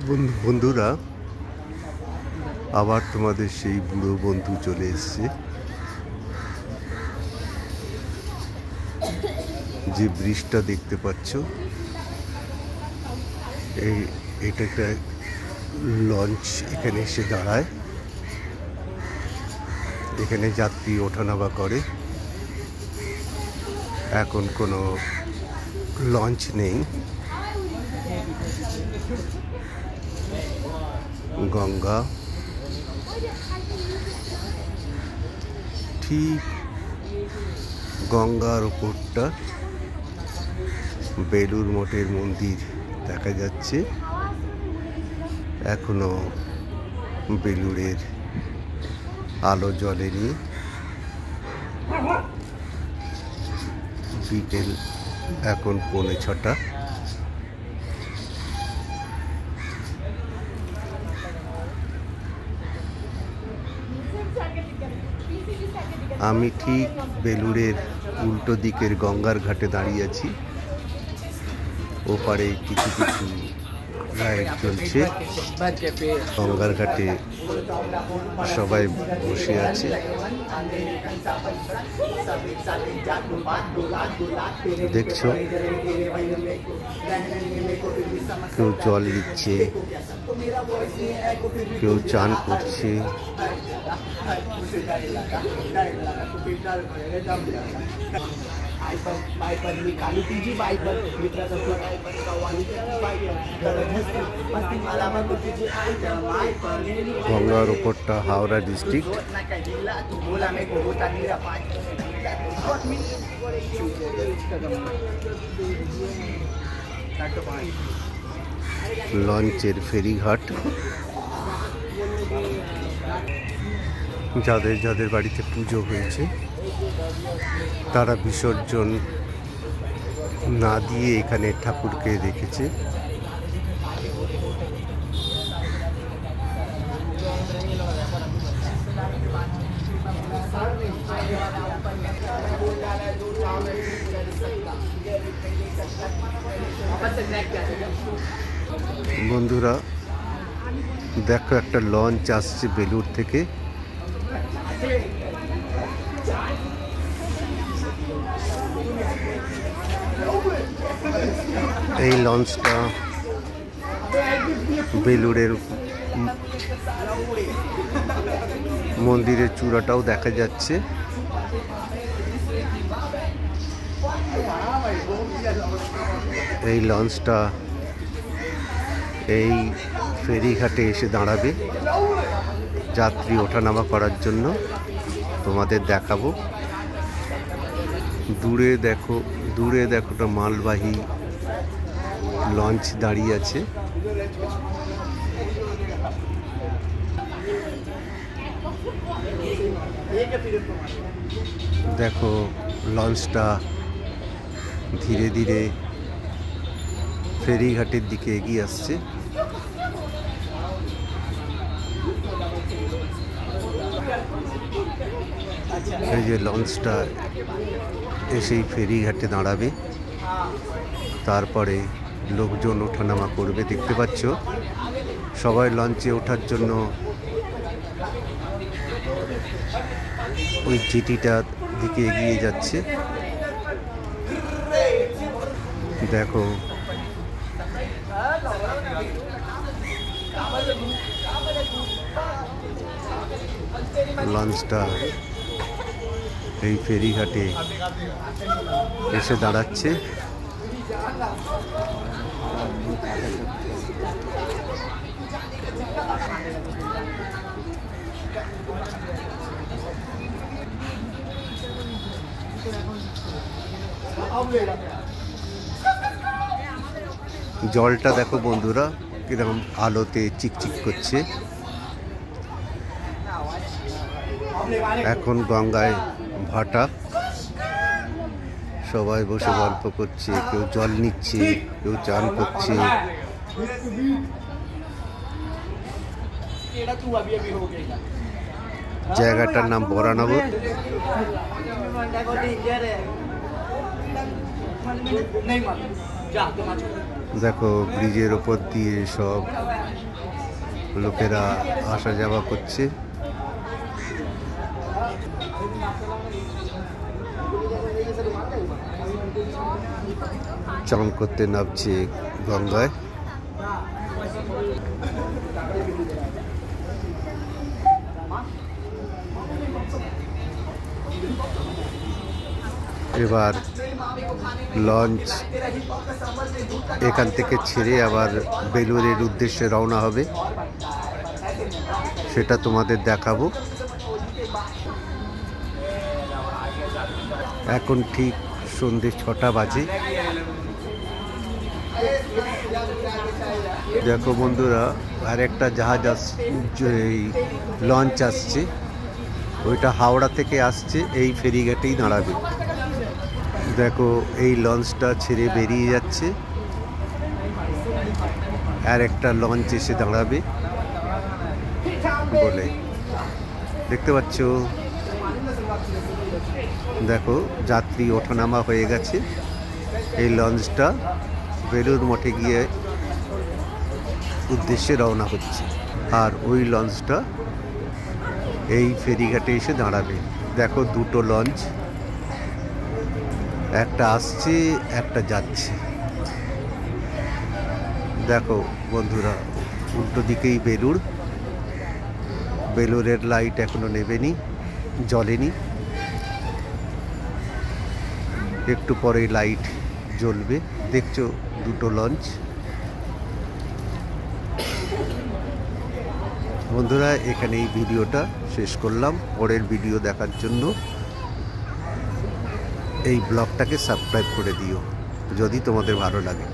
বন্ধুরা, আবার তোমাদের সেই বুড়ো বন্ধু চলে এসছে। যে ব্রিজটা দেখতে পাচ্ছ, এটা একটা লঞ্চ এখানে এসে দাঁড়ায়। এখানে যাত্রী ওঠানামা করে। এখন কোনো লঞ্চ নেই। গঙ্গা ঠিক গঙ্গার উপরটা বেলুর মঠের মন্দির দেখা যাচ্ছে। এখনো বেলুড়ের আলো জ্বলেনি। বিকেল এখন 5:45। আমি ঠিক বেলুড়ের উল্টো দিকের গঙ্গার ঘাটে দাঁড়িয়ে আছি। ওপারে কিছু কিছু রাইড চলছে। গঙ্গার ঘাটে সবাই বসে আছে। দেখছো, কেউ জল নিচ্ছে, কেউ চান করছে। গঙ্গার উপরটা হাওড়া ডিস্ট্রিক্ট। লঞ্চের ফেরিঘাট। যাদের যাদের বাড়িতে পুজো হয়েছে তারা বিসর্জন না দিয়ে এখানে ঠাকুরকে রেখেছে। বন্ধুরা দেখো, একটা লঞ্চ আসছে বেলুড় থেকে। এই লঞ্চটা বেলুড়ের মন্দিরের চূড়াটাও দেখা যাচ্ছে। এই লঞ্চটা এই ফেরিঘাটে এসে দাঁড়াবে যাত্রী ওঠানামা করার জন্য। তোমাদের দেখাবো। দূরে দেখো একটা মালবাহী লঞ্চ দাঁড়িয়ে আছে। দেখো লঞ্চটা ধীরে ধীরে ফেরিঘাটের দিকে এগিয়ে আসছে। এই যে লঞ্চটা এসেই ফেরিঘাটে দাঁড়াবে, তারপরে লোকজন ওঠানামা করবে। দেখতে পাচ্ছ সবাই লঞ্চে ওঠার জন্য ওই জেটিটার দিকে এগিয়ে যাচ্ছে। দেখো লঞ্চটা এই ফেরিঘাটে এসে দাঁড়াচ্ছে। জলটা দেখো বন্ধুরা কিরকম আলোতে চিকচিক করছে। এখন গঙ্গায় ভাটা, সবাই বসে গল্প করছে, কেউ জল নিচ্ছে, কেউ চান করছে। জায়গাটার নাম বরানগর। দেখো ব্রিজের ওপর দিয়ে সব লোকেরা আসা যাওয়া করছে। চান করতে নামছে গঙ্গায়। এবার লঞ্চ এখান থেকে ছেড়ে আবার বেলুড়ের উদ্দেশ্যে রওনা হবে, সেটা তোমাদের দেখাবো। এখন ঠিক সন্ধ্যে 6টা বাজে। দেখো বন্ধুরা, আর একটা জাহাজ আসছে, এই লঞ্চ আসছে, ওইটা হাওড়া থেকে আসছে, এই ফেরিঘাটেই দাঁড়াবে। দেখো এই লঞ্চটা ছেড়ে বেরিয়ে যাচ্ছে, আর একটা লঞ্চ এসে দাঁড়াবে বলে দেখতে পাচ্ছ। দেখো যাত্রী ওঠানামা হয়ে গেছে। এই লঞ্চটা বেলুড় মঠে গিয়ে উদ্দেশ্যে রওনা হচ্ছে, আর ওই লঞ্চটা এই ফেরিঘাটে এসে দাঁড়াবে। দেখো দুটো লঞ্চ, একটা আসছে একটা যাচ্ছে। দেখো বন্ধুরা, উল্টো দিকেই বেলুড়। বেলুড়ের লাইট এখনো নেবেনি, জ্বলেনি, একটু পরে লাইট জ্বলবে। দেখছো দুটো লঞ্চ। বন্ধুরা, এখানে এই ভিডিওটা শেষ করলাম। পরের ভিডিও দেখার জন্য এই ব্লগটাকে সাবস্ক্রাইব করে দিও যদি তোমাদের ভালো লাগে।